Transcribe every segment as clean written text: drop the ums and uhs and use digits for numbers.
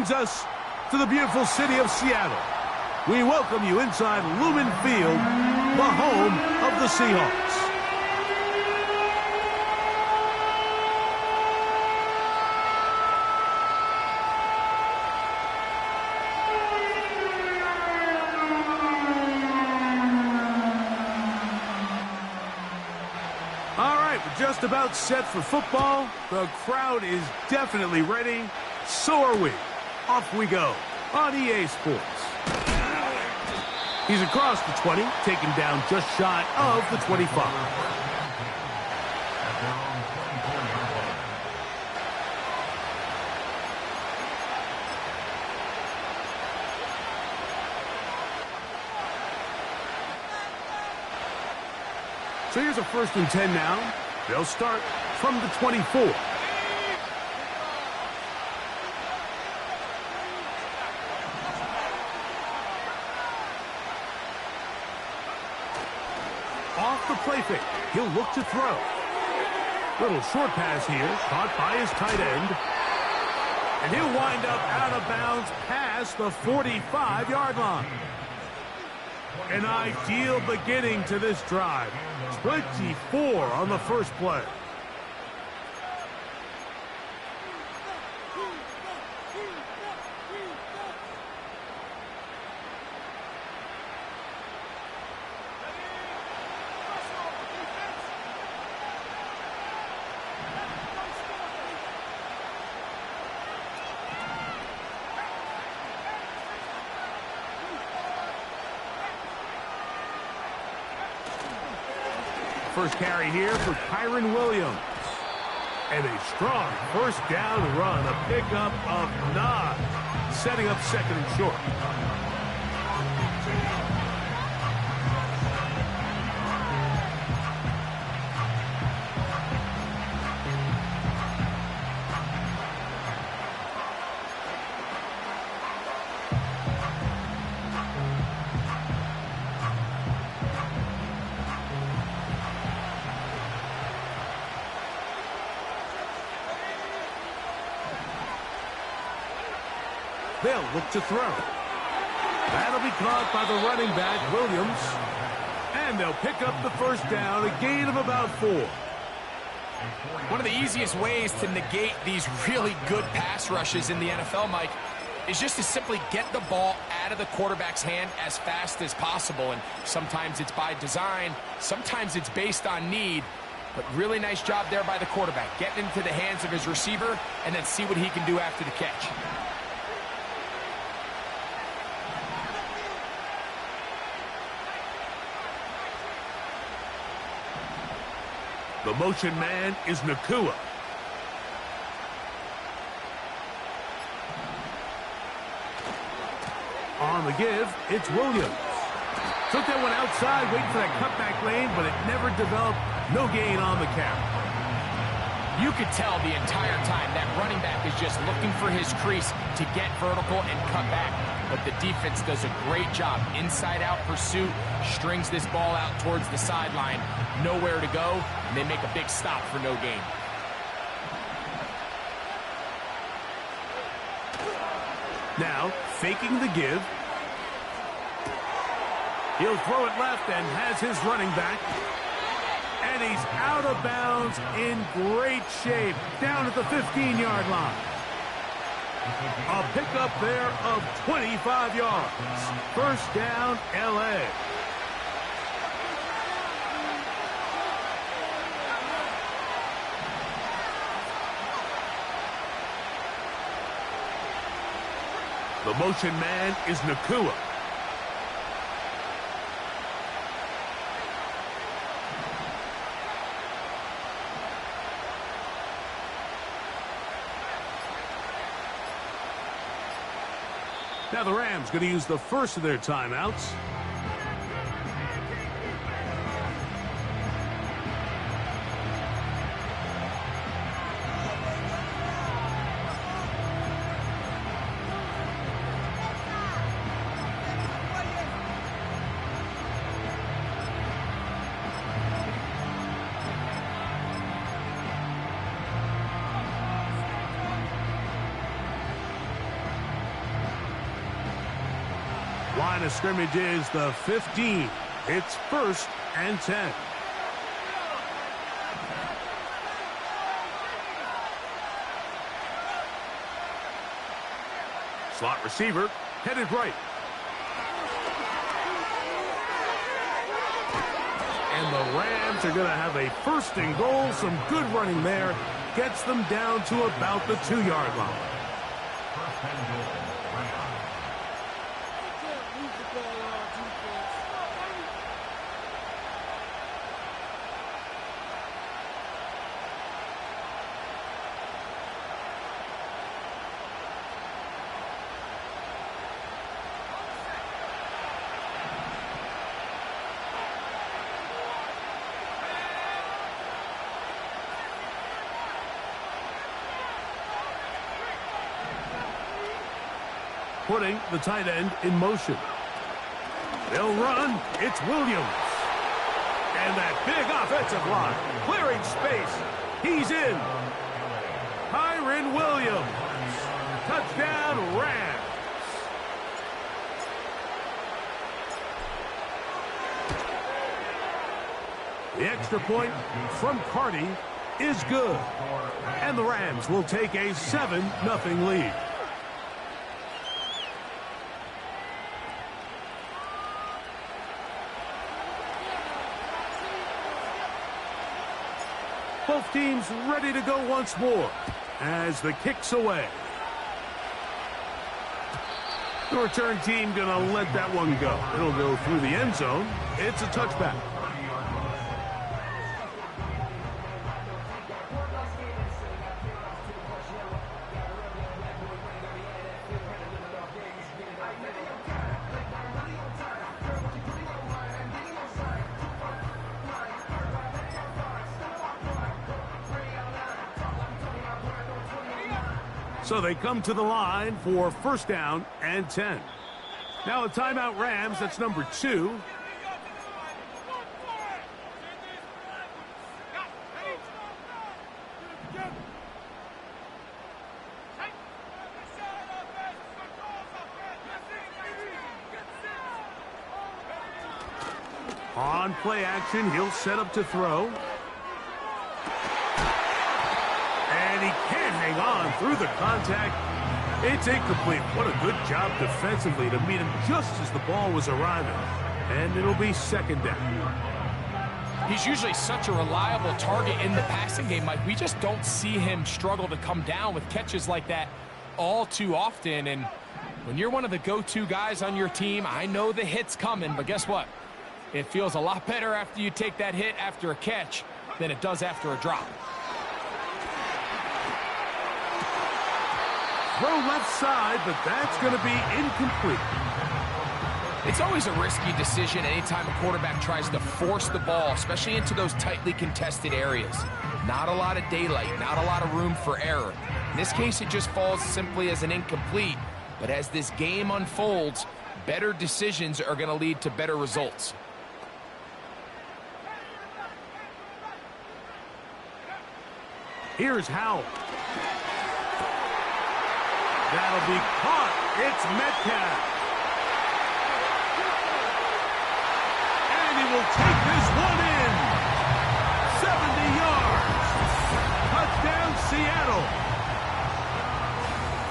brings us to the beautiful city of Seattle. We welcome you inside Lumen Field, the home of the Seahawks. All right, we're just about set for football. The crowd is definitely ready. So are we. Off we go on EA Sports. He's across the 20, taken down just shy of the 25. So here's a 1st and 10 now. They'll start from the 24. Off the play fake. He'll look to throw. Little short pass here, caught by his tight end. And he'll wind up out of bounds past the 45-yard line. An ideal beginning to this drive. 24 on the first play. First carry here for Kyron Williams. And a strong first down run, a pickup of 9, setting up 2nd and short. They'll look to throw. That'll be caught by the running back, Williams. And they'll pick up the first down, a gain of about 4. One of the easiest ways to negate these really good pass rushes in the NFL, Mike, is just to simply get the ball out of the quarterback's hand as fast as possible. And sometimes it's by design, sometimes it's based on need. But really nice job there by the quarterback, getting into the hands of his receiver and then see what he can do after the catch. The motion man is Nakua. On the give, it's Williams. Took that one outside, waiting for that cutback lane, but it never developed. No gain on the carry. You could tell the entire time that running back is just looking for his crease to get vertical and cut back. But the defense does a great job. Inside-out pursuit, strings this ball out towards the sideline. Nowhere to go, and they make a big stop for no gain. Now, faking the give. He'll throw it left and has his running back. And he's out of bounds in great shape, down at the 15-yard line. A pickup there of 25 yards. First down, L.A. The motion man is Nakua. Now the Rams going to use the first of their timeouts. Line of scrimmage is the 15. It's 1st and 10. Slot receiver headed right. And the Rams are going to have a 1st and goal. Some good running there. Gets them down to about the 2-yard line. Putting the tight end in motion. They'll run. It's Williams. And that big offensive line. Clearing space. He's in. Kyren Williams. Touchdown, Rams. The extra point from Carty is good. And the Rams will take a 7-0 lead. Both teams ready to go once more as the kick's away. The return team going to let that one go. It'll go through the end zone. It's a touchback. So they come to the line for 1st down and 10. Now a timeout Rams, that's number 2. On play action, he'll set up to throw. And he can't hang on through the contact. It's incomplete. What a good job defensively to meet him just as the ball was arriving. And it'll be 2nd down. He's usually such a reliable target in the passing game, Mike. We just don't see him struggle to come down with catches like that all too often. And when you're one of the go-to guys on your team, I know the hit's coming, but guess what? It feels a lot better after you take that hit after a catch than it does after a drop. Throw left side, but that's going to be incomplete. It's always a risky decision anytime a quarterback tries to force the ball, especially into those tightly contested areas. Not a lot of daylight, not a lot of room for error. In this case, it just falls simply as an incomplete. But as this game unfolds, better decisions are going to lead to better results. Here's Howell. That'll be caught. It's Metcalf. And he will take this one in. 70 yards. Touchdown, Seattle.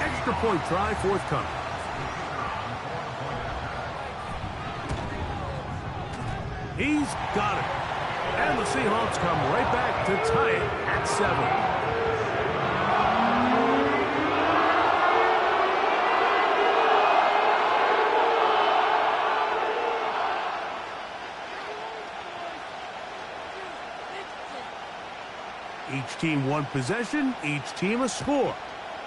Extra point try forthcoming. He's got it. And the Seahawks come right back to tie it at 7. Each team one possession, each team a score.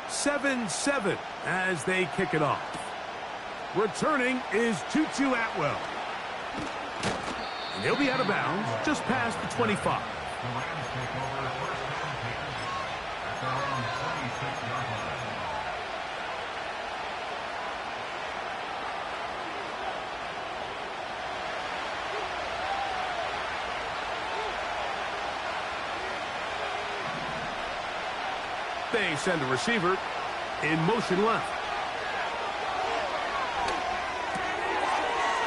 7-7 as they kick it off. Returning is Tutu Atwell. And he'll be out of bounds just past the 25. They send the receiver in motion left.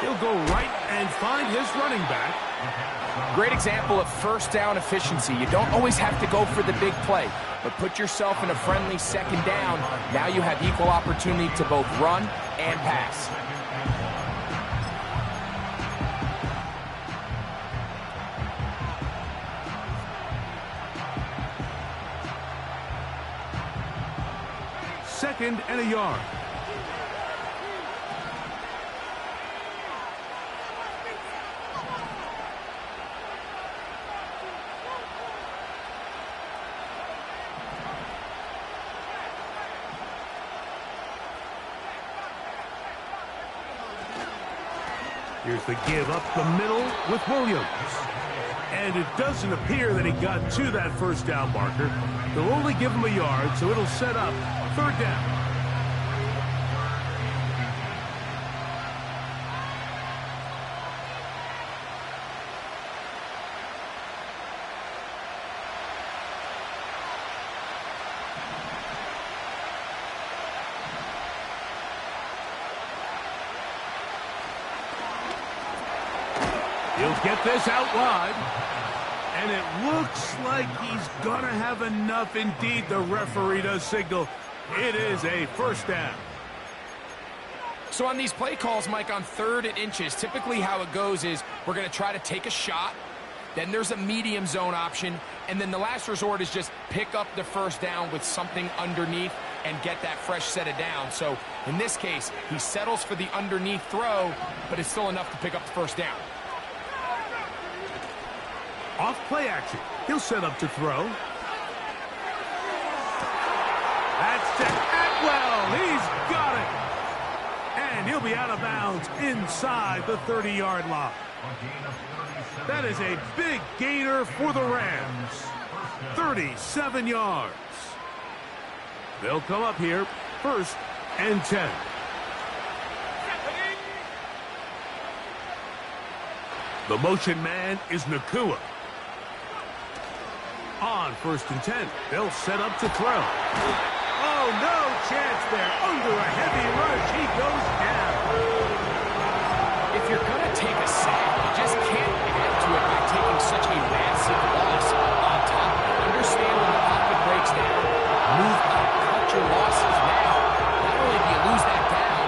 He'll go right and find his running back. Great example of first down efficiency. You don't always have to go for the big play, but put yourself in a friendly second down. Now you have equal opportunity to both run and pass. Second and a yard. Here's the give up the middle with Williams. And it doesn't appear that he got to that first down marker. They'll only give him a yard, so it'll set up third down. He'll get this out wide. And it looks like he's going to have enough. Indeed, the referee does signal. It is a first down. So on these play calls, Mike, on 3rd and inches, typically how it goes is we're going to try to take a shot. Then there's a medium zone option. And then the last resort is just pick up the first down with something underneath and get that fresh set of downs. So in this case, he settles for the underneath throw, but it's still enough to pick up the first down. Off play action. He'll set up to throw. That's to Atwell. He's got it. And he'll be out of bounds inside the 30-yard line. That is a big gainer for the Rams. 37 yards. They'll come up here, 1st and 10. The motion man is Nakua. On 1st and 10, they'll set up to throw. Oh, no chance there. Under a heavy rush, he goes down. If you're going to take a sack, you just can't add to it by taking such a massive loss on top. Understand when the pocket breaks down, move up, cut your losses now. Not only do you lose that down,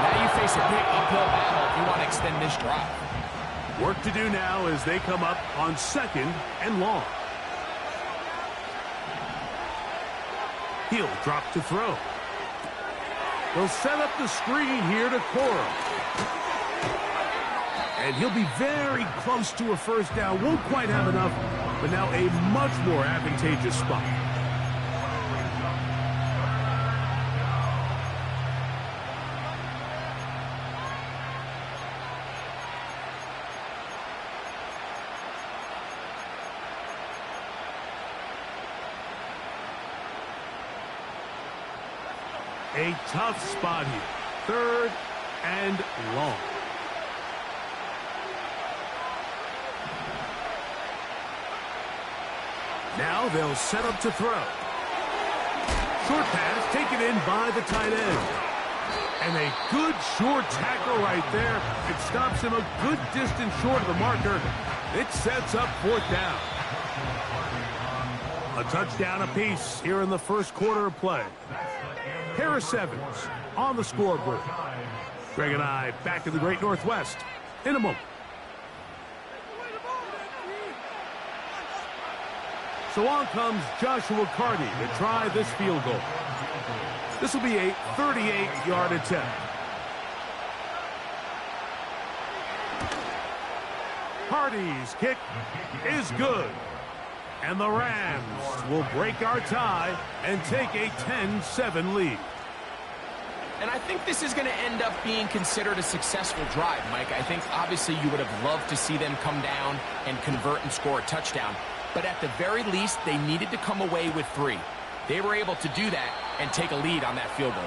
now you face a big uphill battle if you want to extend this drive. Work to do now as they come up on 2nd and long. He'll drop to throw. They'll set up the screen here to Cora. And he'll be very close to a first down. Won't quite have enough, but now a much more advantageous spot. A tough spot here. 3rd and long. Now they'll set up to throw. Short pass taken in by the tight end. And a good short tackle right there. It stops him a good distance short of the marker. It sets up 4th down. A touchdown apiece here in the first quarter of play. Harris Evans on the scoreboard. Greg and I back in the Great Northwest in a moment. So on comes Joshua Carty to try this field goal. This will be a 38-yard attempt. Carty's kick is good. And the Rams will break our tie and take a 10-7 lead. And I think this is going to end up being considered a successful drive, Mike. I think obviously you would have loved to see them come down and convert and score a touchdown. But at the very least, they needed to come away with 3. They were able to do that and take a lead on that field goal.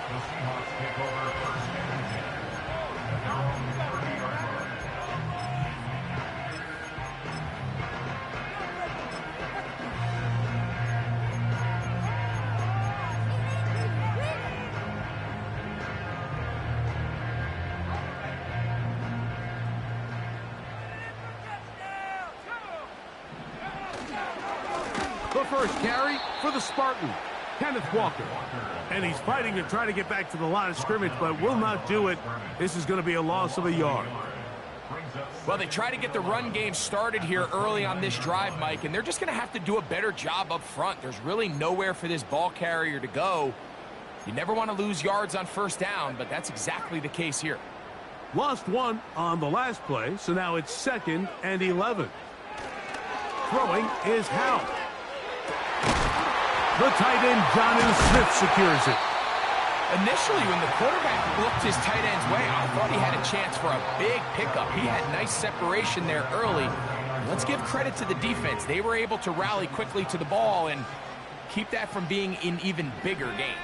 The first carry for the Spartan, Kenneth Walker. And he's fighting to try to get back to the line of scrimmage, but will not do it. This is going to be a loss of a yard. Well, they try to get the run game started here early on this drive, Mike, and they're just going to have to do a better job up front. There's really nowhere for this ball carrier to go. You never want to lose yards on first down, but that's exactly the case here. Lost one on the last play, so now it's 2nd and 11. Throwing is Howell. The tight end, Jonnu Smith, secures it. Initially, when the quarterback looked his tight end's way, I thought he had a chance for a big pickup. He had nice separation there early. Let's give credit to the defense. They were able to rally quickly to the ball and keep that from being an even bigger game.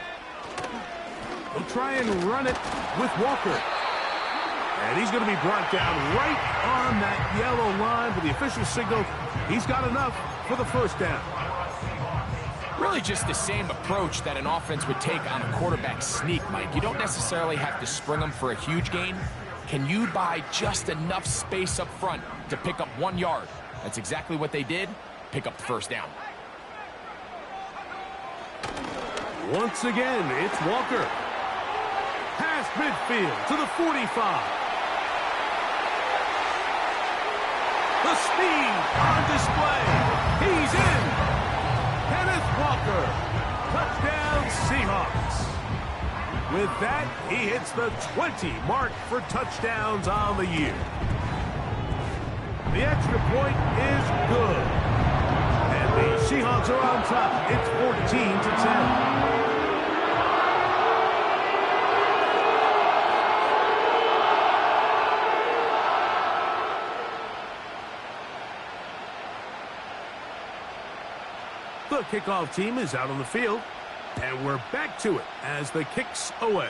They'll try and run it with Walker. And he's going to be brought down right on that yellow line with the official signal. He's got enough for the first down. Really just the same approach that an offense would take on a quarterback sneak, Mike. You don't necessarily have to spring them for a huge gain. Can you buy just enough space up front to pick up 1 yard? That's exactly what they did. Pick up the first down. Once again, it's Walker. Past midfield to the 45. The speed on display. He's in. Kenneth Walker. Touchdown Seahawks. With that, he hits the 20 mark for touchdowns on the year. The extra point is good. And the Seahawks are on top. It's 14-10. The kickoff team is out on the field, and we're back to it as the kick's away.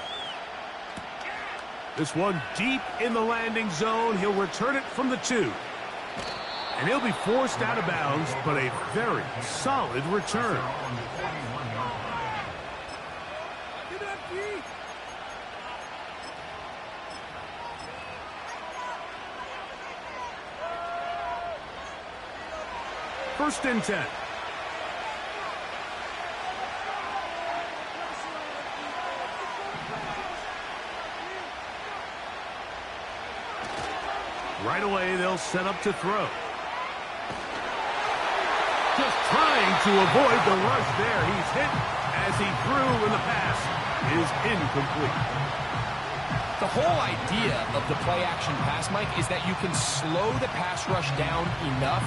This one deep in the landing zone. He'll return it from the 2. And he'll be forced out of bounds, but a very solid return. First and 10. Right away, they'll set up to throw. Just trying to avoid the rush there. He's hit as he threw, and the pass is incomplete. The whole idea of the play-action pass, Mike, is that you can slow the pass rush down enough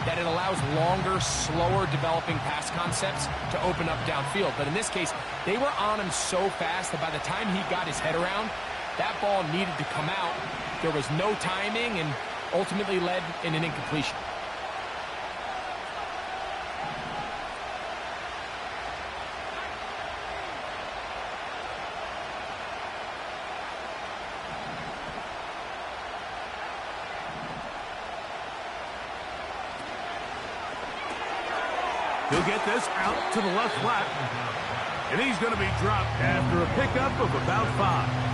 that it allows longer, slower developing pass concepts to open up downfield. But in this case, they were on him so fast that by the time he got his head around, that ball needed to come out. There was no timing and ultimately led in an incompletion. He'll get this out to the left flat. And he's going to be dropped after a pickup of about 5.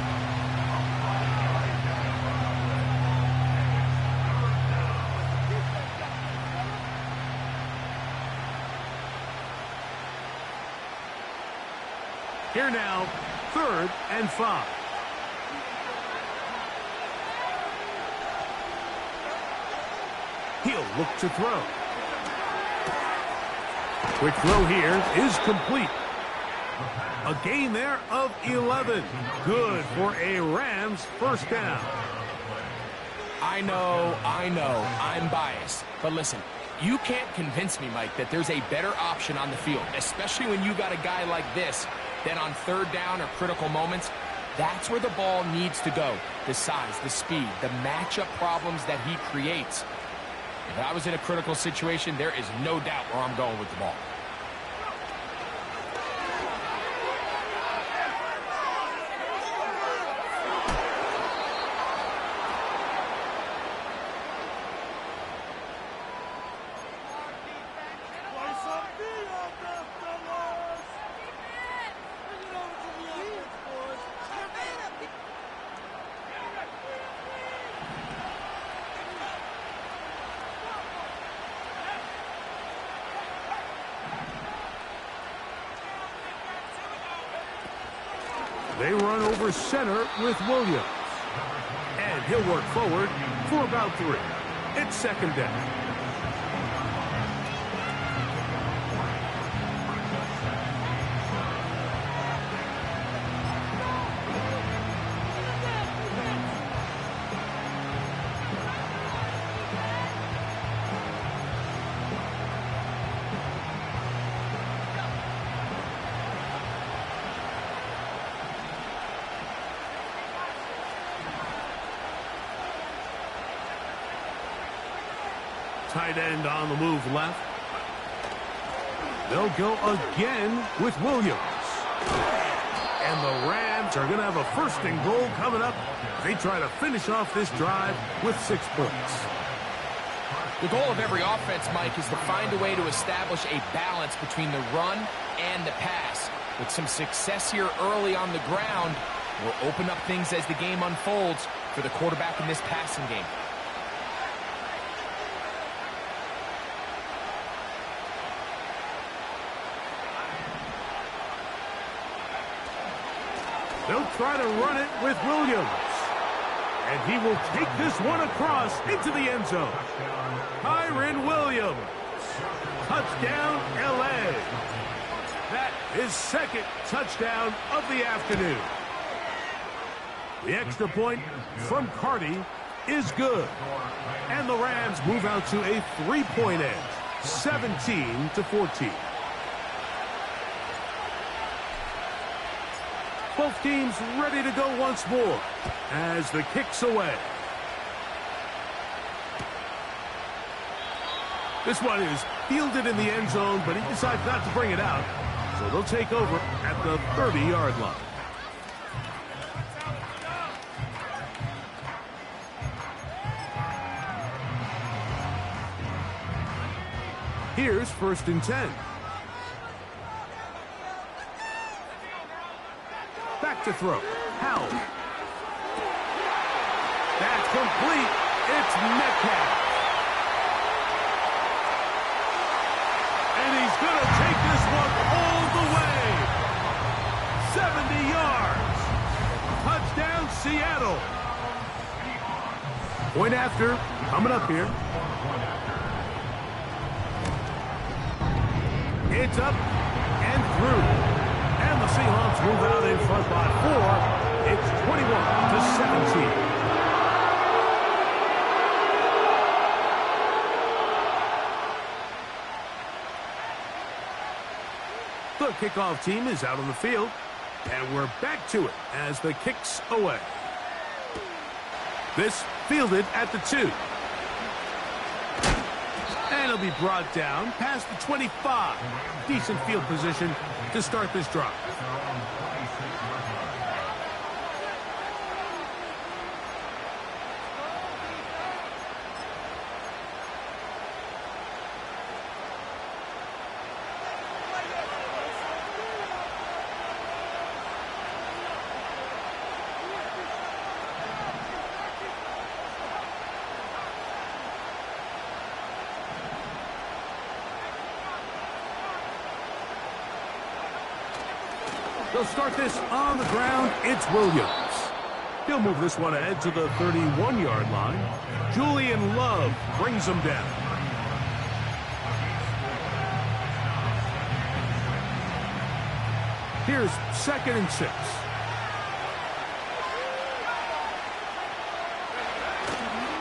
Here now, 3rd and 5. He'll look to throw. Quick throw here is complete. A gain there of 11. Good for a Rams first down. I know, I'm biased. But listen, you can't convince me, Mike, that there's a better option on the field, especially when you got a guy like this, then on 3rd down or critical moments. That's where the ball needs to go. The size, the speed, the matchup problems that he creates. If I was in a critical situation, there is no doubt where I'm going with the ball. run over center with Williams. And he'll work forward for about 3. It's second down. Tight end on the move left. They'll go again with Williams. And the Rams are going to have a first and goal coming up. They try to finish off this drive with 6 points. The goal of every offense, Mike, is to find a way to establish a balance between the run and the pass. With some success here early on the ground, will open up things as the game unfolds for the quarterback in this passing game. They'll try to run it with Williams. And he will take this one across into the end zone. Kyren Williams. Touchdown, L.A. That is second touchdown of the afternoon. The extra point from Carty is good. And the Rams move out to a 3-point edge, 17-14. Both teams ready to go once more as the kick's away. This one is fielded in the end zone, but he decides not to bring it out. So they'll take over at the 30-yard line. Here's 1st and 10. Back to throw. Howell. That's complete. It's Metcalf. And he's going to take this one all the way. 70 yards. Touchdown, Seattle. Point after coming up here. It's up and through. And the Seahawks move out in front by 4. It's 21-17. The kickoff team is out on the field, and we're back to it as the kick's away. This fielded at the 2. And it'll be brought down past the 25. Decent field position to start this drive. They'll start this on the ground. It's Williams. He'll move this one ahead to the 31-yard line. Julian Love brings him down. Here's 2nd and 6.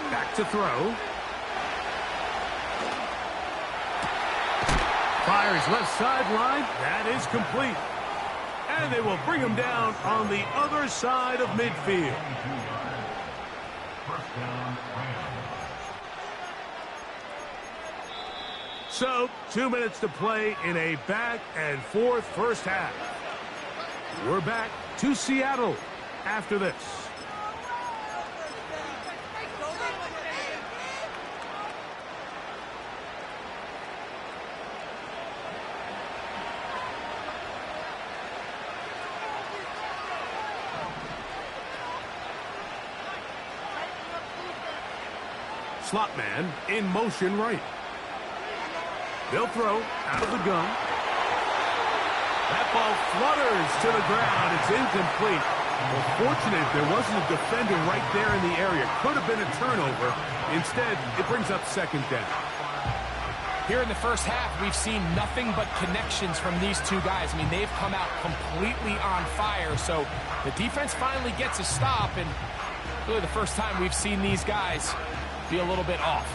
Back to throw. Fires left sideline. That is complete. And they will bring him down on the other side of midfield. So, 2 minutes to play in a back-and-forth first half. We're back to Seattle after this. Slot man in motion right. They'll throw out of the gun. That ball flutters to the ground. It's incomplete. Well, fortunate there wasn't a defender right there in the area. Could have been a turnover. Instead, it brings up second down. Here in the first half, we've seen nothing but connections from these two guys. I mean, they've come out completely on fire. So the defense finally gets a stop, and really the first time we've seen these guys be a little bit off.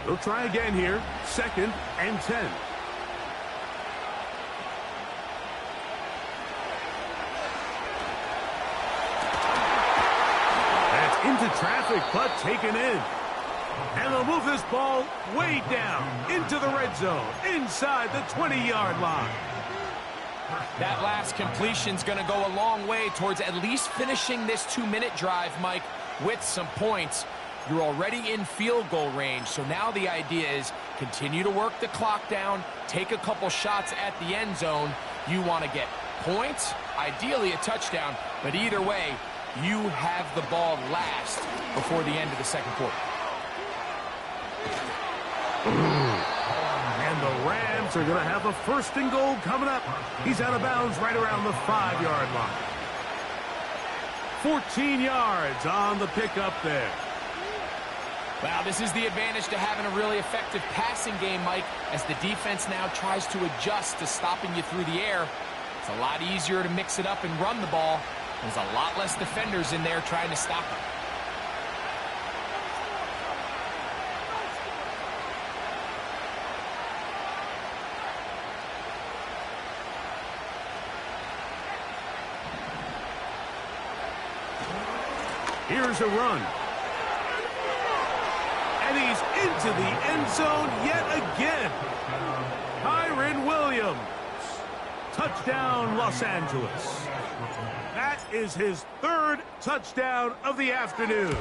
They'll try again here. 2nd and 10. That's into traffic, but taken in. And they'll move this ball way down into the red zone, inside the 20-yard line. That last completion's going to go a long way towards at least finishing this 2-minute drive, Mike, with some points. You're already in field goal range, so now the idea is continue to work the clock down, take a couple shots at the end zone. You want to get points, ideally a touchdown, but either way, you have the ball last before the end of the second quarter. And the Rams are going to have a 1st and goal coming up. He's out of bounds right around the 5-yard line. 14 yards on the pickup there. Well, this is the advantage to having a really effective passing game, Mike, as the defense now tries to adjust to stopping you through the air. It's a lot easier to mix it up and run the ball. There's a lot less defenders in there trying to stop it. Here's a run. And he's into the end zone yet again. Kyren Williams. Touchdown, Los Angeles. That is his 3rd touchdown of the afternoon.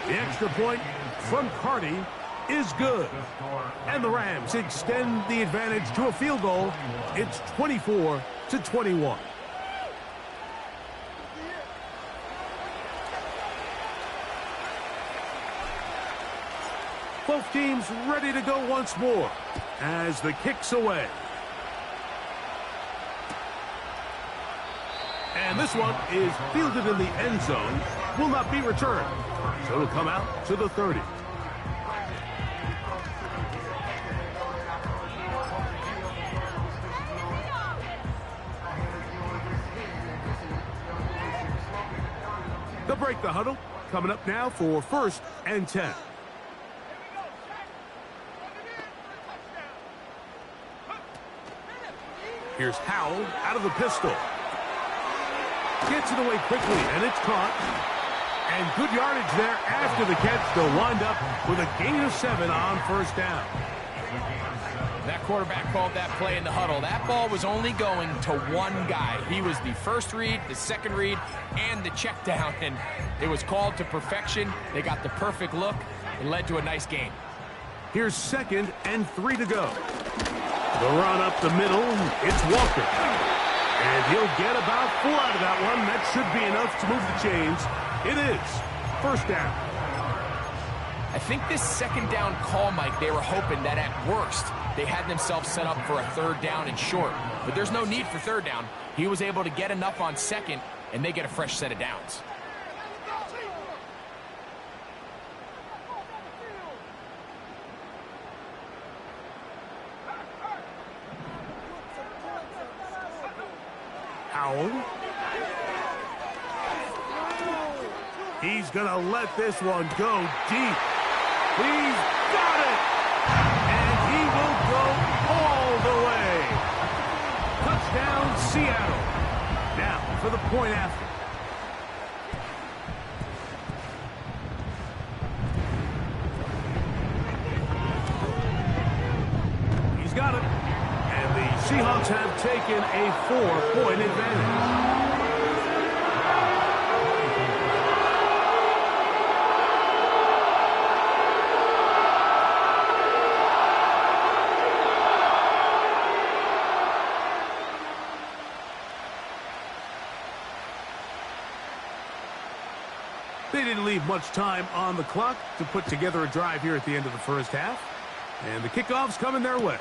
The extra point from Carty is good. And the Rams extend the advantage to a field goal. It's 24-21. Both teams ready to go once more as the kick's away. And this one is fielded in the end zone. Will not be returned. So it'll come out to the 30. They'll break the huddle. Coming up now for 1st and 10. Here's Howell out of the pistol. Gets it away quickly, and it's caught. And good yardage there after the catch. They'll wind up with a gain of 7 on 1st down. That quarterback called that play in the huddle. That ball was only going to one guy. He was the first read, the second read, and the check down. And it was called to perfection. They got the perfect look. It led to a nice gain. Here's 2nd and 3 to go. The run up the middle, it's Walker. And he'll get about 4 out of that one. That should be enough to move the chains. It is 1st down. I think this 2nd down call, Mike, they were hoping that at worst they had themselves set up for a 3rd down and short. But there's no need for 3rd down. He was able to get enough on 2nd, and they get a fresh set of downs. Howell. He's going to let this one go deep. He's got it! And he will go all the way. Touchdown, Seattle. Now for the point after. He's got it. And the Seahawks have taken a 4-point advantage. They didn't leave much time on the clock to put together a drive here at the end of the first half. And the kickoff's coming their way.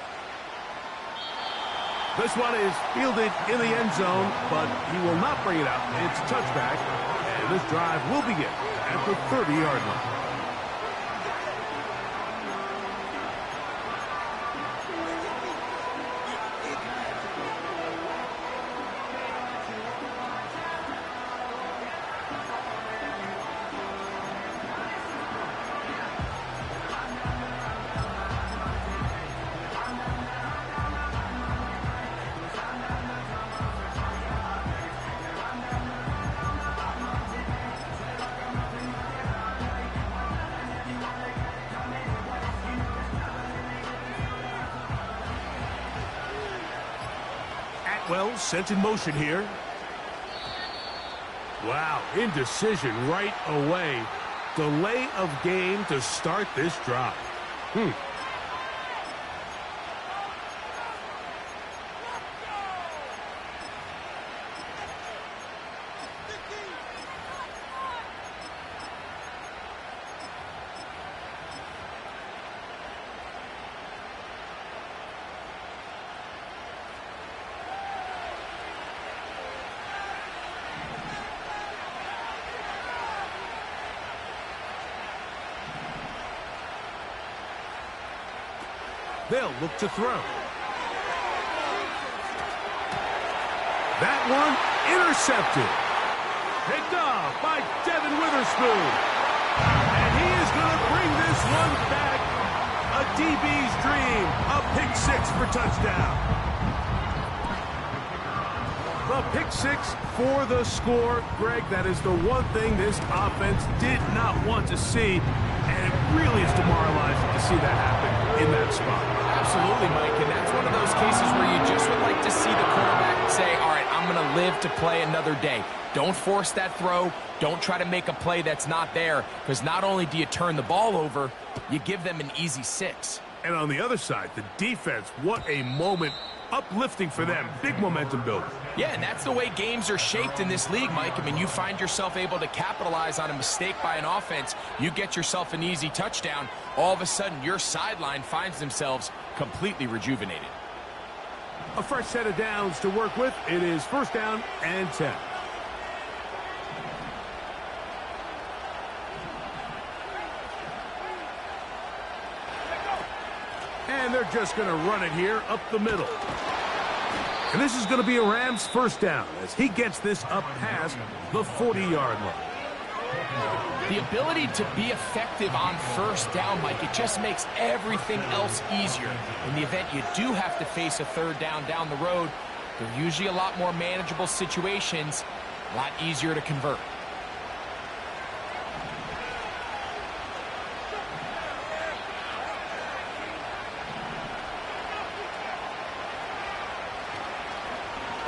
This one is fielded in the end zone, but he will not bring it out. It's a touchback, and this drive will begin at the 30-yard line. Well, sent in motion here. Wow, indecision right away. Delay of game to start this drive. They'll look to throw. That one intercepted. Picked off by Devin Witherspoon. And he is going to bring this one back. A DB's dream. A pick six for touchdown. The pick six for the score. Greg, that is the one thing this offense did not want to see. And it really is demoralizing to see that happen in that spot. Absolutely, Mike, and that's one of those cases where you just would like to see the quarterback say, all right, I'm going to live to play another day. Don't force that throw. Don't try to make a play that's not there, because not only do you turn the ball over, you give them an easy six. And on the other side, the defense, what a moment. Uplifting for them. Big momentum builder. Yeah, and that's the way games are shaped in this league, Mike. I mean, you find yourself able to capitalize on a mistake by an offense. You get yourself an easy touchdown. All of a sudden, your sideline finds themselves completely rejuvenated. A fresh set of downs to work with. It is first down and 10. And they're just going to run it here up the middle. And this is going to be a Rams first down as he gets this up past the 40-yard line. The ability to be effective on first down, Mike, it just makes everything else easier. In the event you do have to face a third down the road, they're usually a lot more manageable situations, a lot easier to convert.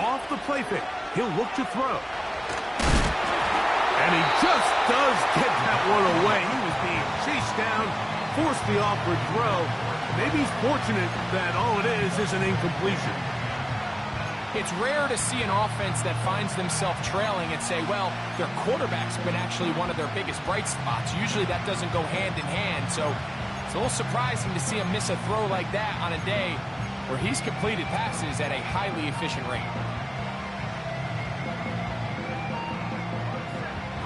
Off the play fake, he'll look to throw. And he just does get that one away. He was being chased down, forced the awkward throw. Maybe he's fortunate that all it is an incompletion. It's rare to see an offense that finds themselves trailing and say, well, their quarterback's been actually one of their biggest bright spots. Usually that doesn't go hand in hand, so it's a little surprising to see him miss a throw like that on a day where he's completed passes at a highly efficient rate.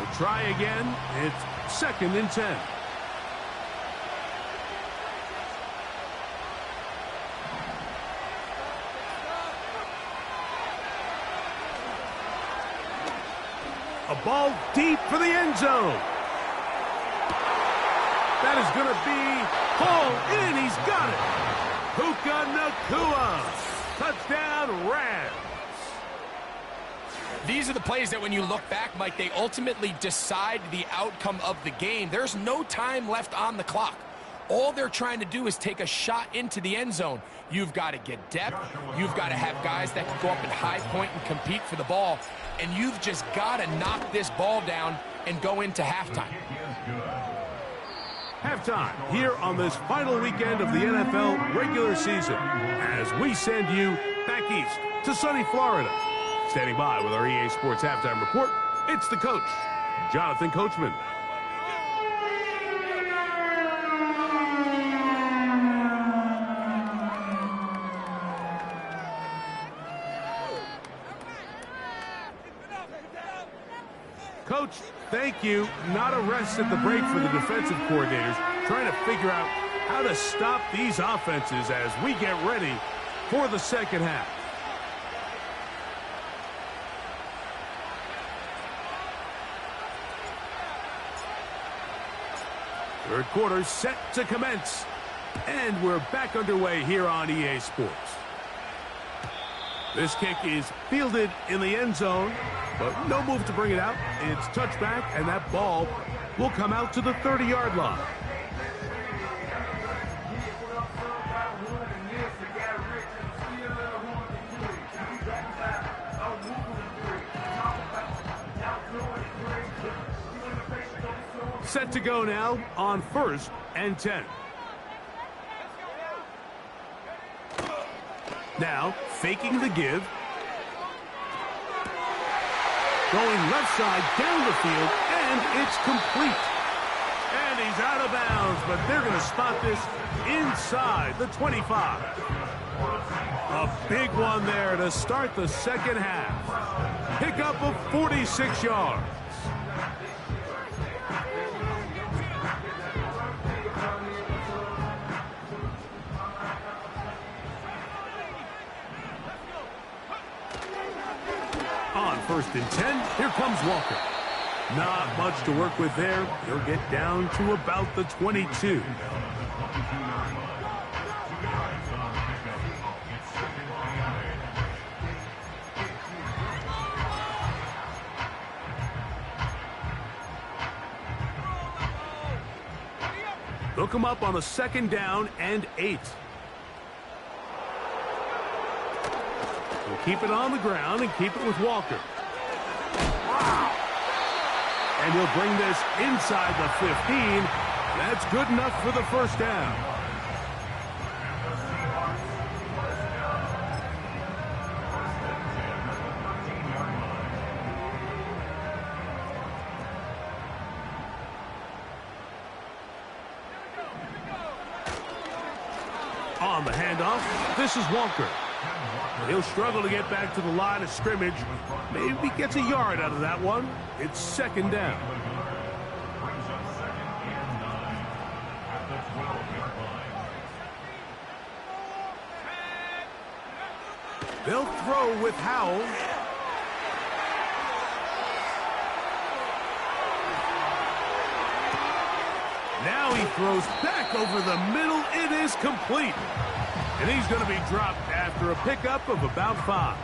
We'll try again. It's second and 10. A ball deep for the end zone. That is going to be hauled in. He's got it. Puka Nacua. Touchdown, Rams. These are the plays that when you look back, Mike, they ultimately decide the outcome of the game. There's no time left on the clock. All they're trying to do is take a shot into the end zone. You've got to get depth. You've got to have guys that can go up and high point and compete for the ball. And you've just got to knock this ball down and go into halftime. Halftime here on this final weekend of the NFL regular season as we send you back east to sunny Florida. Standing by with our EA Sports Halftime Report, it's the coach, Jonathan Coachman. Coach, thank you. Not a rest at the break for the defensive coordinators, trying to figure out how to stop these offenses as we get ready for the second half. Third quarter set to commence. And we're back underway here on EA Sports. This kick is fielded in the end zone, but no move to bring it out. It's touchback, and that ball will come out to the 30-yard line. Set to go now on 1st and 10. Now, faking the give. Going left side down the field, and it's complete. And he's out of bounds, but they're going to spot this inside the 25. A big one there to start the second half. Pickup of 46 yards. On 1st and 10, here comes Walker. Not much to work with there. He'll get down to about the 22. Look him up on a 2nd down and 8. We'll keep it on the ground and keep it with Walker. Wow! And he'll bring this inside the 15. That's good enough for the 1st down. On the handoff, this is Walker. He'll struggle to get back to the line of scrimmage. Maybe gets a yard out of that one. It's 2nd down. They'll throw with Howell. Now he throws back over the middle. It is complete. And he's going to be dropped after a pickup of about 5.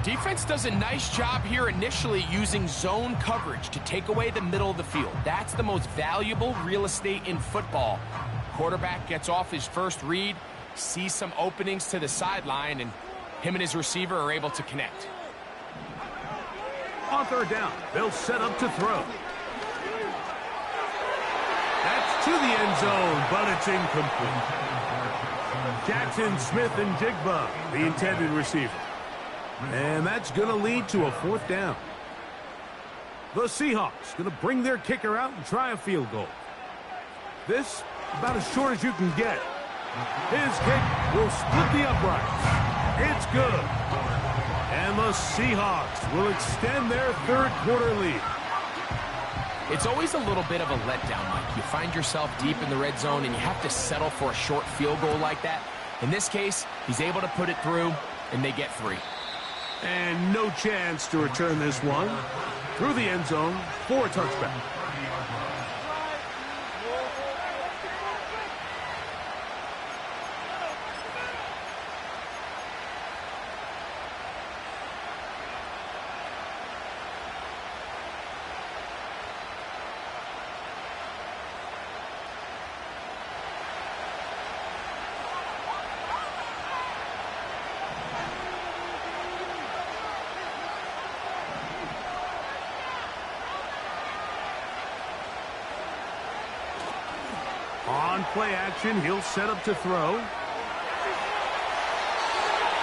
Defense does a nice job here initially using zone coverage to take away the middle of the field. That's the most valuable real estate in football. Quarterback gets off his first read, sees some openings to the sideline, and him and his receiver are able to connect. On 3rd down, they'll set up to throw. That's to the end zone, but it's incomplete. Jackson, Smith, and Jigba, the intended receiver. And that's going to lead to a 4th down. The Seahawks going to bring their kicker out and try a field goal. This, about as short as you can get. His kick will split the uprights. It's good. And the Seahawks will extend their 3rd quarter lead. It's always a little bit of a letdown, Mike. You find yourself deep in the red zone and you have to settle for a short field goal like that. In this case, he's able to put it through, and they get 3. And no chance to return this one through the end zone for a touchback. On play action, he'll set up to throw.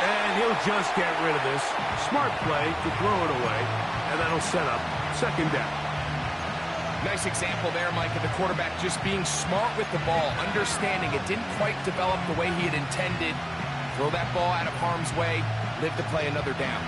And he'll just get rid of this. Smart play to throw it away. And that'll set up 2nd down. Nice example there, Mike, of the quarterback just being smart with the ball, understanding it didn't quite develop the way he had intended. Throw that ball out of harm's way, live to play another down.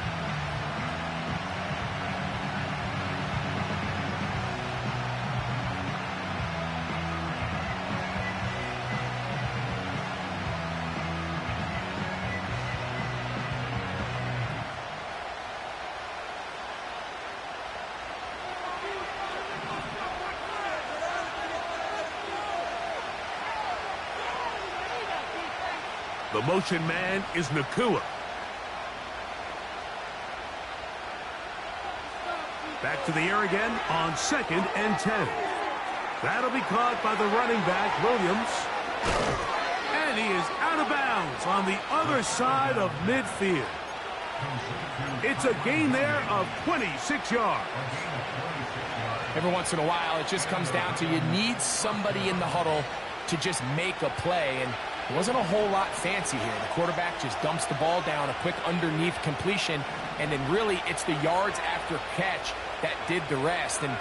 The motion man is Nakua. Back to the air again on 2nd and 10. That'll be caught by the running back, Williams. And he is out of bounds on the other side of midfield. It's a gain there of 26 yards. Every once in a while, it just comes down to you need somebody in the huddle to just make a play, and it wasn't a whole lot fancy here. The quarterback just dumps the ball down, a quick underneath completion, and then really it's the yards after catch that did the rest, and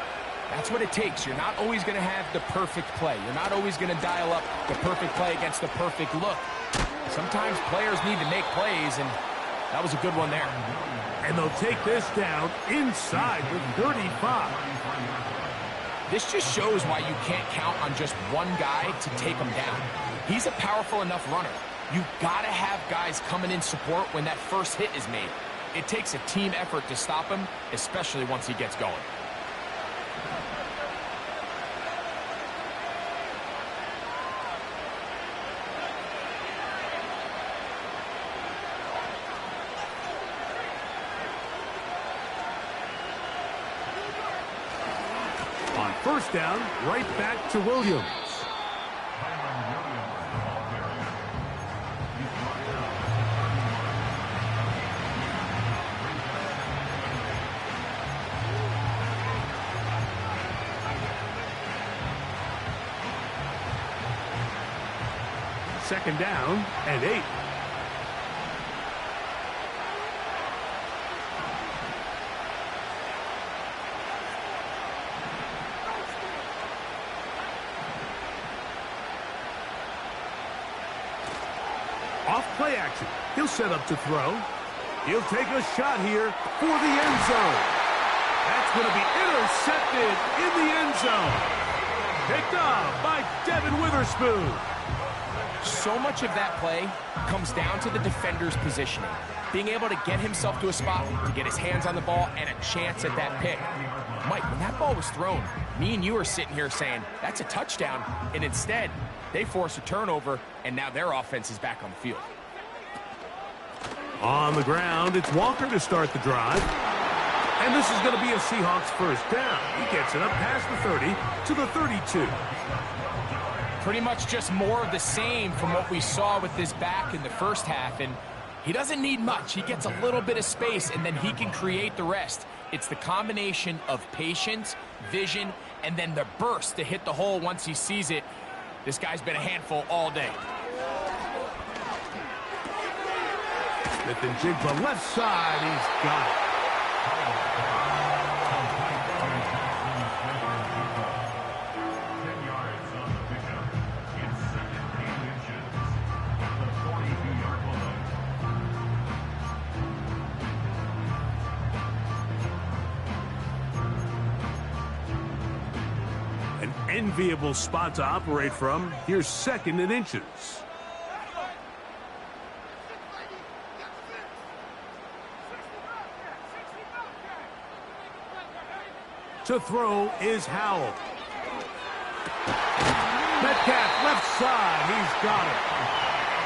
that's what it takes. You're not always going to have the perfect play. You're not always going to dial up the perfect play against the perfect look. Sometimes players need to make plays, and that was a good one there. And they'll take this down inside the 35. This just shows why you can't count on just one guy to take him down. He's a powerful enough runner. You've got to have guys coming in support when that first hit is made. It takes a team effort to stop him, especially once he gets going. On first down, right back to Williams. Second down and 8. Off play action. He'll set up to throw. He'll take a shot here for the end zone. That's going to be intercepted in the end zone. Picked up by Devin Witherspoon. So much of that play comes down to the defender's positioning. Being able to get himself to a spot, to get his hands on the ball, and a chance at that pick. Mike, when that ball was thrown, me and you are sitting here saying, that's a touchdown. And instead, they force a turnover, and now their offense is back on the field. On the ground, it's Walker to start the drive. And this is going to be a Seahawks first down. He gets it up past the 30 to the 32. Pretty much just more of the same from what we saw with this back in the first half, and he doesn't need much. He gets a little bit of space, and then he can create the rest. It's the combination of patience, vision, and then the burst to hit the hole once he sees it. This guy's been a handful all day. Smith and Jigba left side. He's got it. An enviable spot to operate from. Here's 2nd and inches. To throw is Howell. Metcalf left side. He's got it.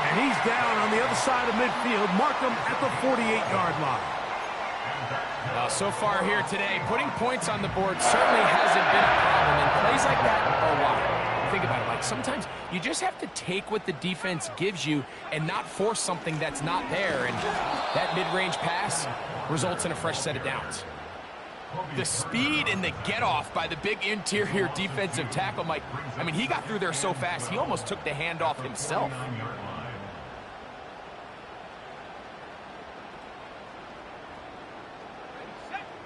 And he's down on the other side of midfield. Mark him at the 48-yard line. Well, so far here today, putting points on the board certainly hasn't been a problem, and plays like that are why. Think about it, like sometimes you just have to take what the defense gives you and not force something that's not there, and that mid-range pass results in a fresh set of downs. The speed and the get-off by the big interior defensive tackle, Mike, I mean, he got through there so fast, he almost took the handoff himself.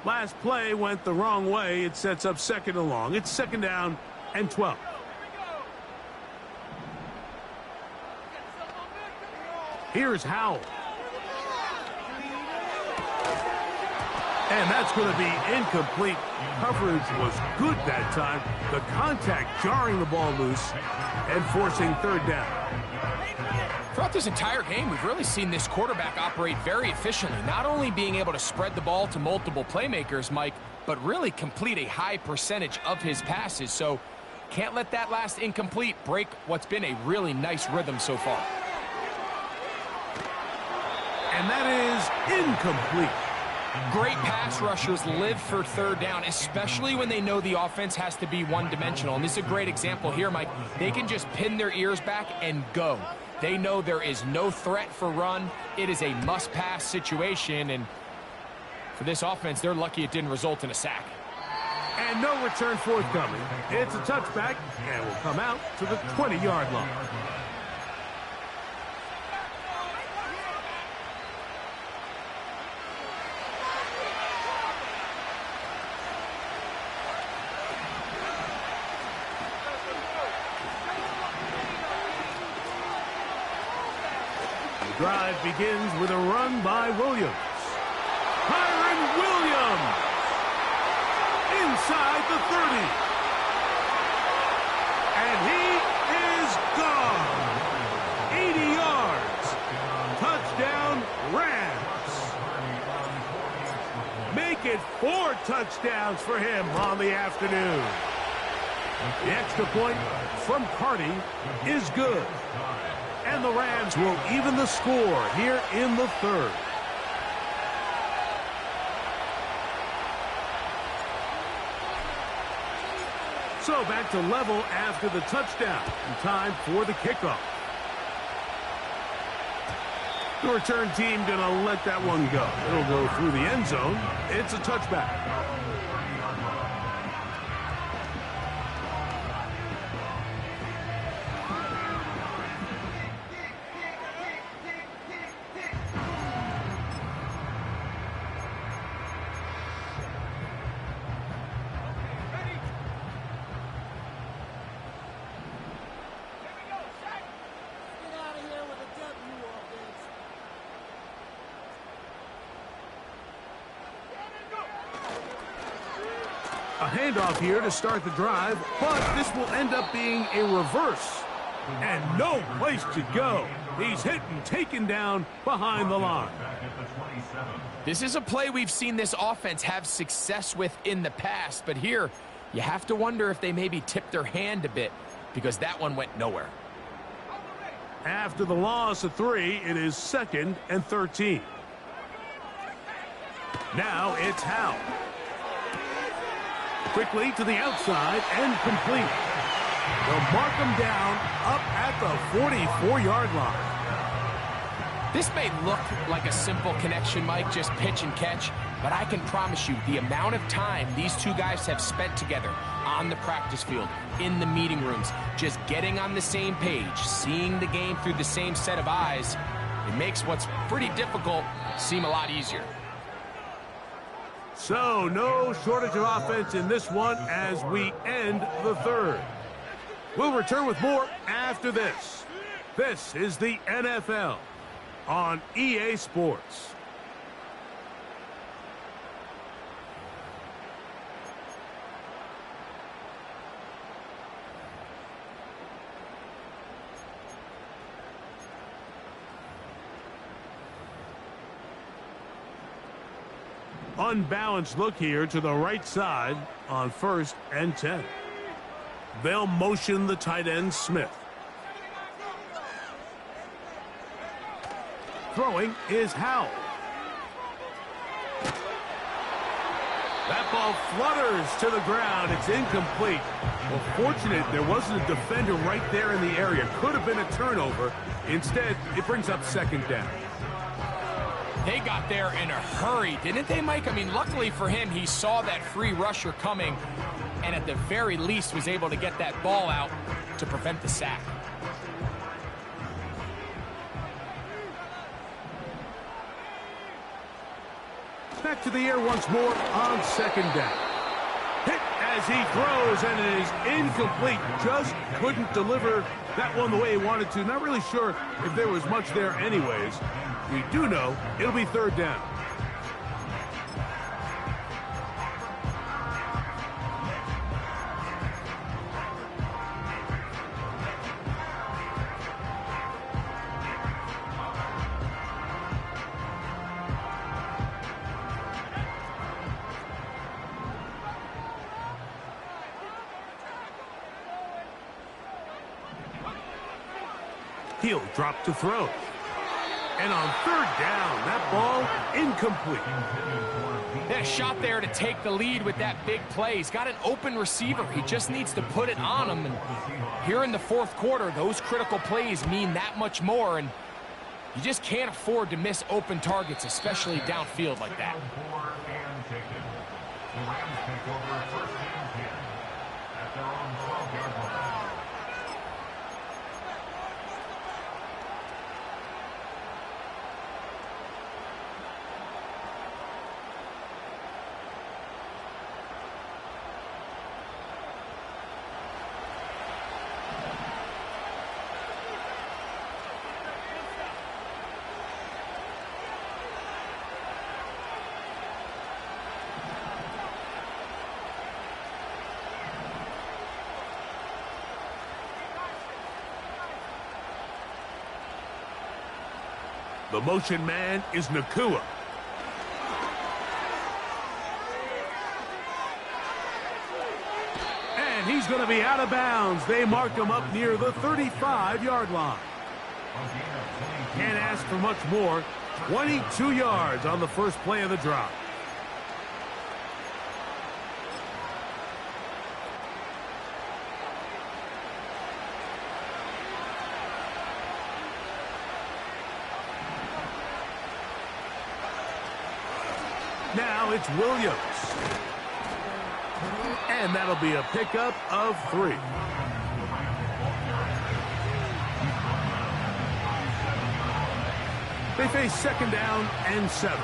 Last play went the wrong way. It sets up 2nd and long. It's 2nd down and 12. Here's Howell. And that's going to be incomplete. Coverage was good that time. The contact jarring the ball loose and forcing 3rd down. Throughout this entire game, we've really seen this quarterback operate very efficiently, not only being able to spread the ball to multiple playmakers, Mike, but really complete a high percentage of his passes. So can't let that last incomplete break what's been a really nice rhythm so far. And that is incomplete. Great pass rushers live for third down, especially when they know the offense has to be one-dimensional. And this is a great example here, Mike. They can just pin their ears back and go. They know there is no threat for run. It is a must-pass situation, and for this offense, they're lucky it didn't result in a sack. And no return forthcoming. It's a touchback, and will come out to the 20-yard line. The drive begins with a run by Williams. Kyron Williams inside the 30. And he is gone. 80 yards. Touchdown, Rams. Make it 4 touchdowns for him on the afternoon. The extra point from Carty is good. And the Rams will even the score here in the third. So back to level after the touchdown. And time for the kickoff. The return team going to let that one go. It'll go through the end zone. It's a touchback. A handoff here to start the drive, but this will end up being a reverse. And no place to go. He's hit and taken down behind the line. This is a play we've seen this offense have success with in the past, but here you have to wonder if they maybe tipped their hand a bit because that one went nowhere. After the loss of 3, it is 2nd and 13. Now it's Howe. Quickly to the outside and complete. They'll mark him down up at the 44-yard line. This may look like a simple connection, Mike, just pitch and catch, but I can promise you the amount of time these two guys have spent together on the practice field, in the meeting rooms, just getting on the same page, seeing the game through the same set of eyes, it makes what's pretty difficult seem a lot easier. So, no shortage of offense in this one as we end the third. We'll return with more after this. This is the NFL on EA Sports. Unbalanced look here to the right side on 1st and 10. They'll motion the tight end Smith. Throwing is Howe. That ball flutters to the ground. It's incomplete. Well, fortunate there wasn't a defender right there in the area. Could have been a turnover. Instead, it brings up 2nd down. They got there in a hurry, didn't they, Mike? I mean, luckily for him, he saw that free rusher coming and at the very least was able to get that ball out to prevent the sack. Back to the air once more on 2nd down. Hit as he throws, and it is incomplete. Just couldn't deliver that one the way he wanted to. Not really sure if there was much there anyways. We do know it'll be 3rd down. He'll drop to throw. And on third down, that ball incomplete. They had a shot there to take the lead with that big play. He's got an open receiver. He just needs to put it on him. And here in the fourth quarter, those critical plays mean that much more. And you just can't afford to miss open targets, especially downfield like that. The Rams take over first and 10 at their own 12-yard line. The motion man is Nakua. And he's going to be out of bounds. They marked him up near the 35-yard line. Can't ask for much more. 22 yards on the first play of the drive. Now it's Williams. And that'll be a pickup of 3. They face second down and 7.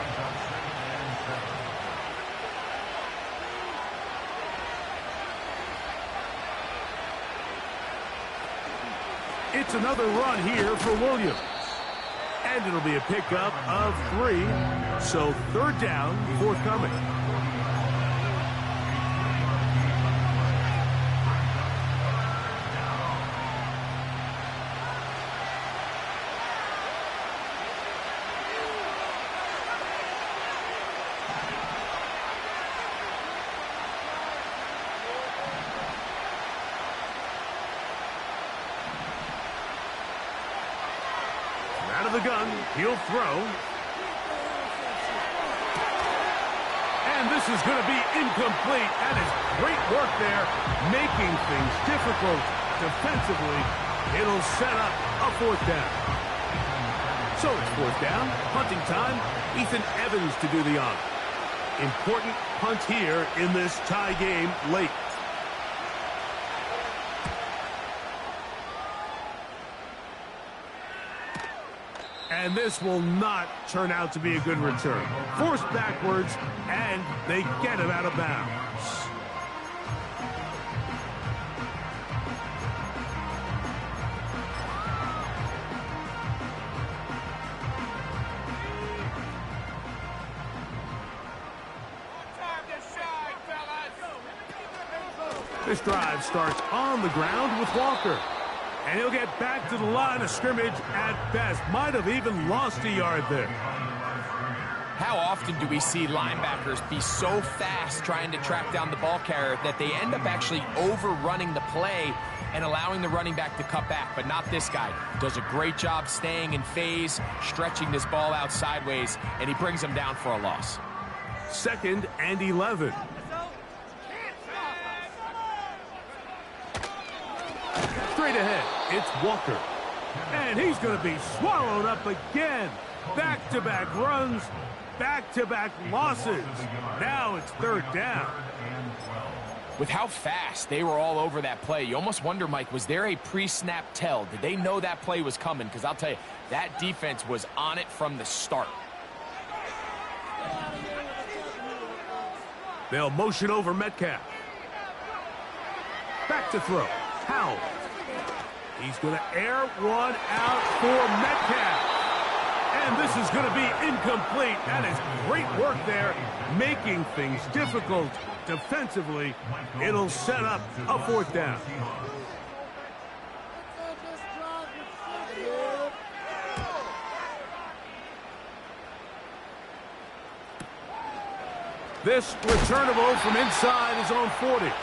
It's another run here for Williams. And it'll be a pickup of 3. So third down, forthcoming. Out of the gun, he'll throw. And this is going to be incomplete. That is great work there, making things difficult defensively. It'll set up a fourth down. So it's fourth down, punting time. Ethan Evans to do the honor. Important punt here in this tie game late. And this will not turn out to be a good return. Forced backwards, and they get it out of bounds. This drive starts on the ground with Walker. And he'll get back to the line of scrimmage at best. Might have even lost a yard there. How often do we see linebackers be so fast trying to track down the ball carrier that they end up actually overrunning the play and allowing the running back to cut back? But not this guy. Does a great job staying in phase, stretching this ball out sideways, and he brings him down for a loss. 2nd and 11. Straight ahead, it's Walker. And he's going to be swallowed up again. Back-to-back runs, back-to-back losses. Now it's third down. With how fast they were all over that play, you almost wonder, Mike, was there a pre-snap tell? Did they know that play was coming? Because I'll tell you, that defense was on it from the start. They'll motion over Metcalf. Back to throw. Howell. He's going to air one out for Metcalf. And this is going to be incomplete. That is great work there, making things difficult defensively. It'll set up a fourth down. This returnable from inside his own 40.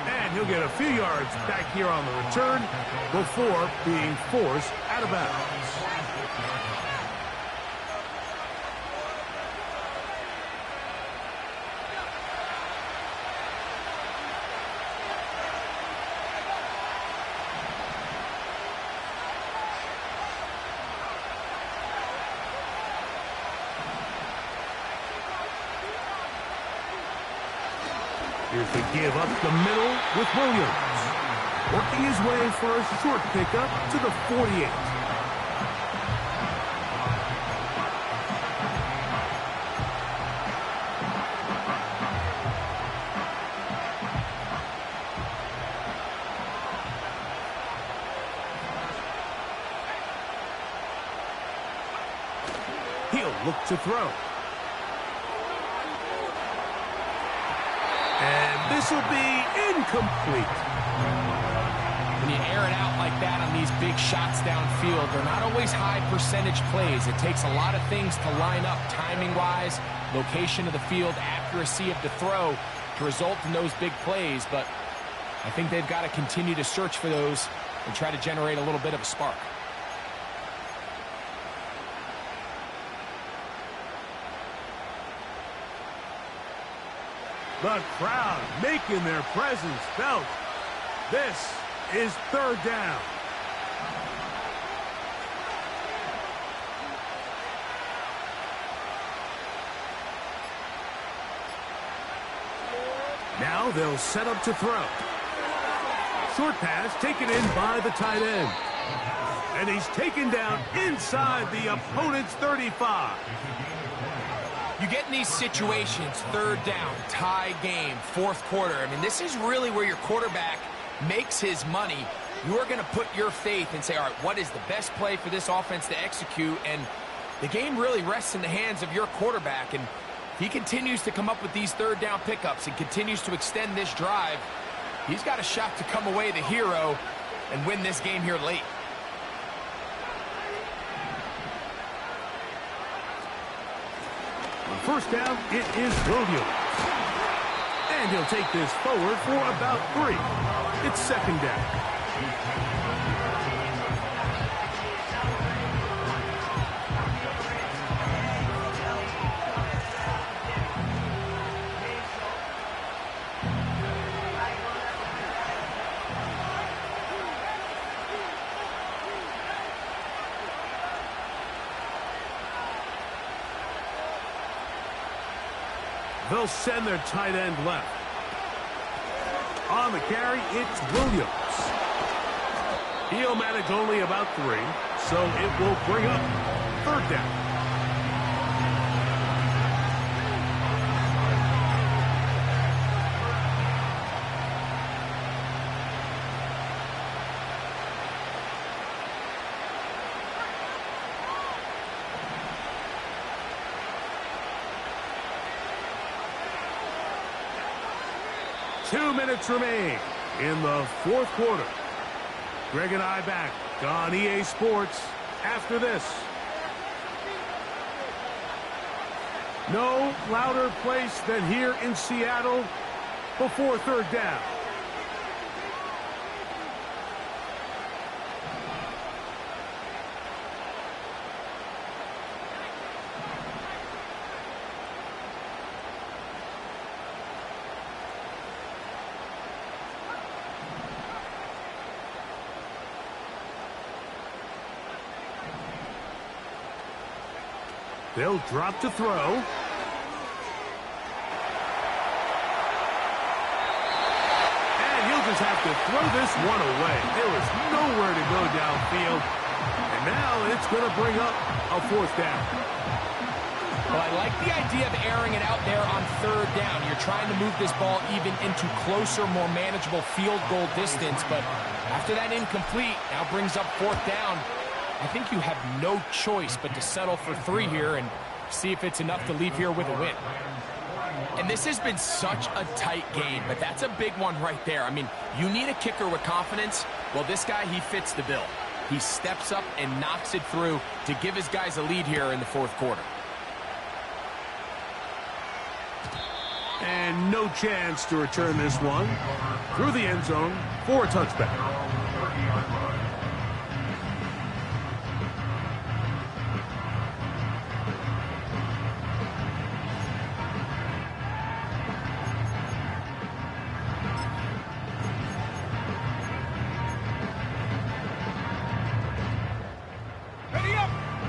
And he'll get a few yards back here on the return before being forced out of bounds. Here's the give up the middle with Williams. Working his way for a short pickup to the 48. He'll look to throw. And this will be incomplete. When you air it out like that on these big shots downfield, they're not always high percentage plays. It takes a lot of things to line up timing-wise, location of the field, accuracy of the throw to result in those big plays. But I think they've got to continue to search for those and try to generate a little bit of a spark. The crowd making their presence felt. This is third down. Now they'll set up to throw. Short pass taken in by the tight end. And he's taken down inside the opponent's 35. You get in these situations, third down, tie game, fourth quarter. I mean, this is really where your quarterback makes his money. You're going to put your faith and say, all right, what is the best play for this offense to execute? And the game really rests in the hands of your quarterback. And if he continues to come up with these third down pickups and continues to extend this drive, he's got a shot to come away the hero and win this game here late. First down, it is Williams. And he'll take this forward for about 3. It's second down. They'll send their tight end left. On the carry, it's Williams. He'll manage only about 3, so it will bring up third down. Two minutes remain in the fourth quarter. Greg and I back on EA Sports after this. No louder place than here in Seattle before third down. They'll drop to throw. And he'll just have to throw this one away. There was nowhere to go downfield. And now it's going to bring up a fourth down. Well, I like the idea of airing it out there on third down. You're trying to move this ball even into closer, more manageable field goal distance. But after that incomplete, now brings up fourth down. I think you have no choice but to settle for 3 here and see if it's enough to leave here with a win. And this has been such a tight game, but that's a big one right there. I mean, you need a kicker with confidence. Well, this guy, he fits the bill. He steps up and knocks it through to give his guys a lead here in the fourth quarter. And no chance to return this one through the end zone for a touchback.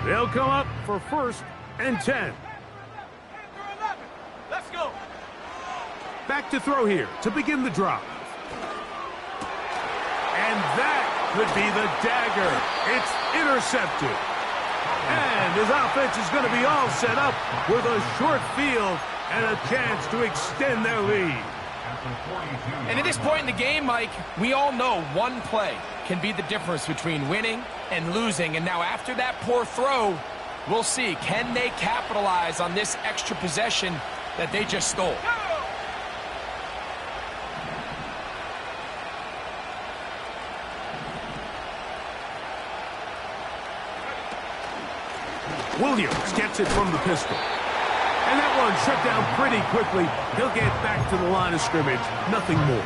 They'll come up for 1st and 10. Let's go. Back look to throw here to begin the drive. And that could be the dagger. It's intercepted. And his offense is going to be all set up with a short field and a chance to extend their lead. And at this point in the game, Mike, we all know one play can be the difference between winning and losing. And now after that poor throw, we'll see, can they capitalize on this extra possession that they just stole? Williams gets it from the pistol. And that one shut down pretty quickly. He'll get back to the line of scrimmage. Nothing more.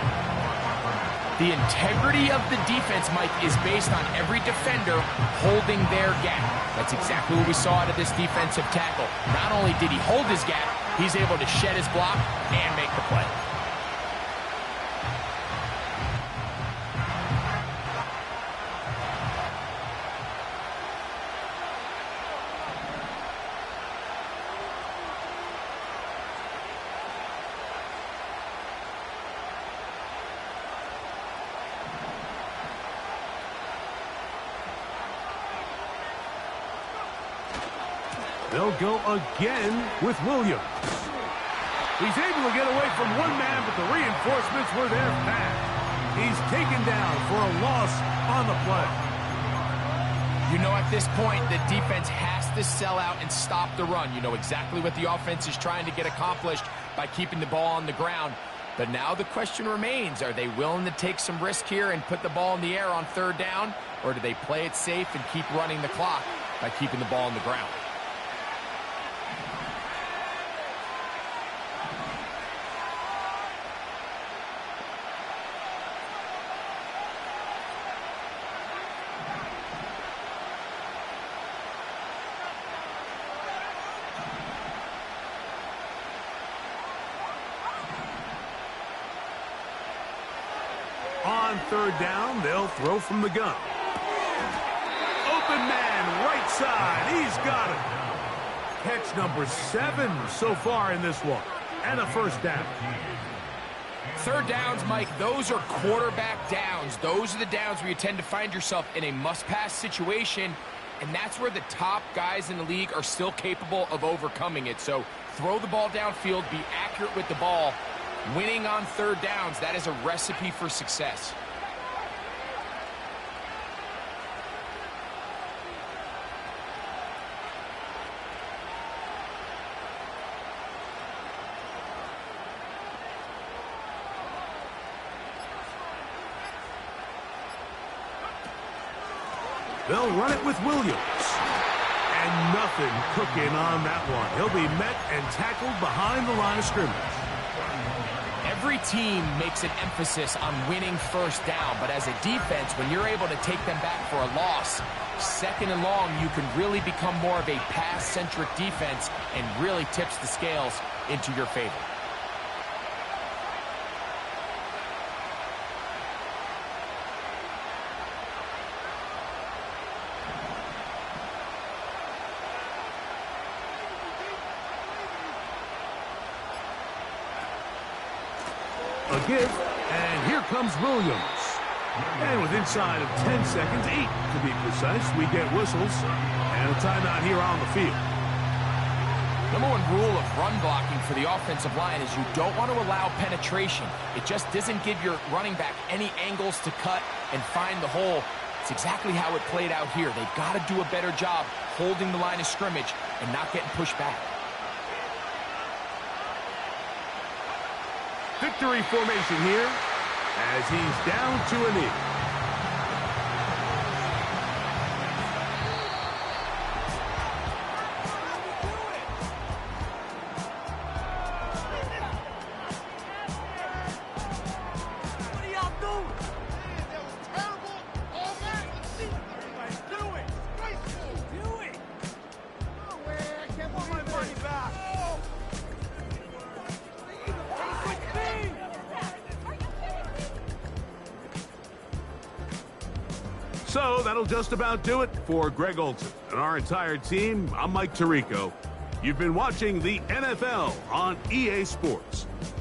The integrity of the defense, Mike, is based on every defender holding their gap. That's exactly what we saw out of this defensive tackle. Not only did he hold his gap, he's able to shed his block and make the play. They'll go again with Williams. He's able to get away from one man, but the reinforcements were there fast. He's taken down for a loss on the play. You know, at this point, the defense has to sell out and stop the run. You know exactly what the offense is trying to get accomplished by keeping the ball on the ground. But now the question remains, are they willing to take some risk here and put the ball in the air on third down? Or do they play it safe and keep running the clock by keeping the ball on the ground? On third down, they'll throw from the gun. Open man, right side. He's got it. Catch number 7 so far in this one. And a first down. Third downs, Mike, those are quarterback downs. Those are the downs where you tend to find yourself in a must-pass situation, and that's where the top guys in the league are still capable of overcoming it. So throw the ball downfield, be accurate with the ball. Winning on third downs, that is a recipe for success. They'll run it with Williams. And nothing cooking on that one. He'll be met and tackled behind the line of scrimmage. Every team makes an emphasis on winning first down, but as a defense, when you're able to take them back for a loss, second and long, you can really become more of a pass-centric defense and really tips the scales into your favor. A give, and here comes Williams. And with inside of 10 seconds, 8 to be precise, we get whistles and a timeout here on the field. Number one rule of run blocking for the offensive line is you don't want to allow penetration. It just doesn't give your running back any angles to cut and find the hole. It's exactly how it played out here. They've got to do a better job holding the line of scrimmage and not getting pushed back. Victory formation here as he's down to a knee. What are y'all doing? Man, that was terrible. All that. Let's see what everybody's doing. Graceful. Do it. Oh, man, I can't want my money back. Oh. So that'll just about do it for Greg Olson and our entire team. I'm Mike Tirico. You've been watching the NFL on EA Sports.